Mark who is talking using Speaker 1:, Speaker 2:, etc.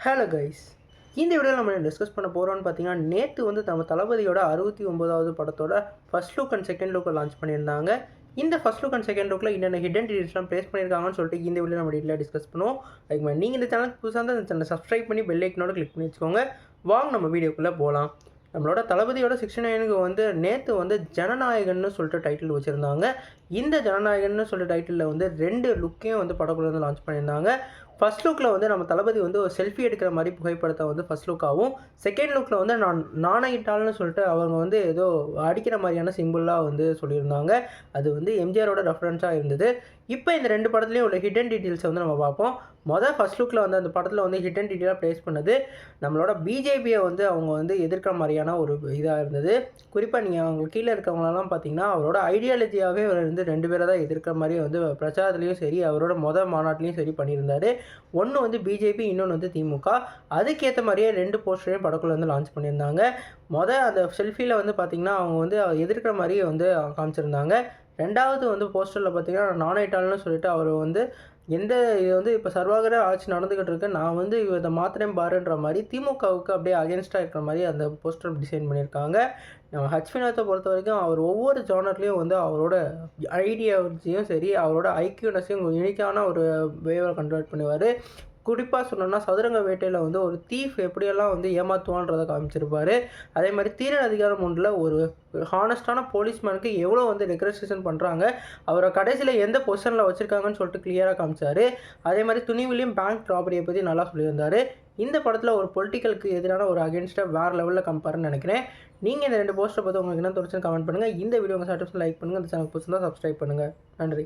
Speaker 1: Hello guys, இந்த வீடியோவில் நம்ம டிஸ்கஸ் பண்ண போகிறோம்னு பார்த்தீங்கன்னா, நேற்று வந்து நம்ம தளபதியோட 69வது படத்தோட ஃபர்ஸ்ட் லுக் அண்ட் செகண்ட் லுக்கை லான்ச் பண்ணியிருந்தாங்க. இந்த ஃபர்ஸ்ட் லுக் அண்ட் செகண்ட் லுக்கில் என்னென்ன ஹிடன் டீடைல்ஸ்லாம் ப்ளேஸ் பண்ணியிருக்காங்கன்னு சொல்லிட்டு இந்த வீடியோ நம்ம டீட்டெயிலாக டிஸ்கஸ் பண்ணுவோம். அதுக்கு மேலே நீங்கள் இந்த சேனலுக்கு புதுசாக இருந்தால் இந்த சேனலை சப்ஸ்கிரைப் பண்ணி பெல் ஐக்கனோட கிளிக் பண்ணி வச்சுக்கோங்க. வாங்க நம்ம வீடியோக்குள்ளே போகலாம். நம்மளோட தளபதியோட 69க்கு வந்து நேற்று வந்து ஜனநாயகன்னு சொல்லிட்டு டைட்டில் வச்சுருந்தாங்க. இந்த ஜனநாயகன்னு சொல்லிட்டு டைட்டிலில் வந்து 2 லுக்கையும் வந்து படக்குள்ள வந்து லான்ச் பண்ணியிருந்தாங்க. ஃபர்ஸ்ட் லுக்கில் வந்து நம்ம தளபதி வந்து ஒரு செல்ஃபி எடுக்கிற மாதிரி புகைப்படத்தை வந்து ஃபர்ஸ்ட் லுக்காகவும், செகண்ட் லுக்கில் வந்து நாணயிட்டால்னு சொல்லிட்டு அவங்க வந்து ஏதோ அடிக்கிற மாதிரியான சிம்பிளாக வந்து சொல்லியிருந்தாங்க. அது வந்து எம்ஜிஆரோட ரெஃபரன்ஸாக இருந்தது. இப்போ இந்த 2 படத்துலேயும் உள்ள ஹிடன் டீட்டெயில்ஸை வந்து நம்ம பார்ப்போம். ஃபர்ஸ்ட் லுக்கில் வந்து அந்த படத்தில் வந்து ஹிடன் டீட்டெயிலாக ப்ளேஸ் பண்ணது நம்மளோட பிஜேபியை வந்து அவங்க வந்து எதிர்க்கிற மாதிரியான ஒரு இதாக இருந்தது. குறிப்பாக நீங்கள் அவங்க கீழே இருக்கவங்களெல்லாம் பார்த்தீங்கன்னா, அவரோட ஐடியாலஜியாகவே வந்து 2 பேரை தான் எதிர்க்கிற மாதிரி வந்து பிரச்சாரத்துலேயும் சரி, அவரோட மாநாட்டிலையும் சரி பண்ணியிருந்தார். ஒன்று வந்து பிஜேபி, இன்னொன்று வந்து திமுக. அதுக்கேற்ற மாதிரியே 2 போஸ்டரையும் படக்குள்ள வந்து லான்ச் பண்ணியிருந்தாங்க. அந்த செல்ஃபியில் வந்து பார்த்திங்கன்னா, அவங்க வந்து எதிர்க்கிற மாதிரியே வந்து காமிச்சிருந்தாங்க. 2வது வந்து போஸ்டரில் பார்த்திங்கன்னா, நாணயிட்டால்னு சொல்லிட்டு அவர் வந்து இது வந்து இப்போ சர்வாகர ஆட்சி நடந்துக்கிட்டு இருக்கு, நான் வந்து இதை மாத்திரம் பாருன்ற மாதிரி திமுகவுக்கு அப்படியே அகேன்ஸ்டாக இருக்கிற மாதிரி அந்த போஸ்டர் டிசைன் பண்ணியிருக்காங்க. நம்ம வினோத்தை பொறுத்த வரைக்கும் அவர் ஒவ்வொரு ஜானர்லேயும் வந்து அவரோட ஐடியாலஜியும் சரி, அவரோட ஐக்யூனஸையும் யூனிக்கான ஒரு வேவை கன்வெர்ட் பண்ணுவார். குறிப்பாக சொல்லணும்னா, சதுரங்க வேட்டையில் வந்து ஒரு தீஃப் எப்படியெல்லாம் வந்து ஏமாற்றுவான்றதை காமிச்சிருப்பார். அதே மாதிரி தீரன் அதிகாரம் 1ல் ஒரு ஹானஸ்டான போலீஸ்மேனுக்கு எவ்வளோ வந்து ரெக்ரெஸ்டேஷன் பண்ணுறாங்க, அவரை கடைசியில் எந்த பொசிஷனில் வச்சுருக்காங்கன்னு சொல்லிட்டு கிளியராக காமிச்சார். அதே மாதிரி துணிவிலையும் பேங்க் ராபரியை பற்றி நல்லா சொல்லியிருந்தார். இந்த படத்தில் ஒரு பொலிட்டிக்கலுக்கு எதிரான ஒரு அகேன்ஸ்டாக வேறு லெவலில் கம்பேர்னு நினைக்கிறேன். நீங்கள் இந்த 2 போஸ்டரை பார்த்து உங்களுக்கு என்ன தோணுச்சுன்னு கமெண்ட் பண்ணுங்கள். இந்த வீடியோ உங்கள் சாட்டிஸ்ஃபை லைக் பண்ணுங்கள். இந்த சேனல் புதுசாக சப்ஸ்கிரைப் பண்ணுங்கள். நன்றி.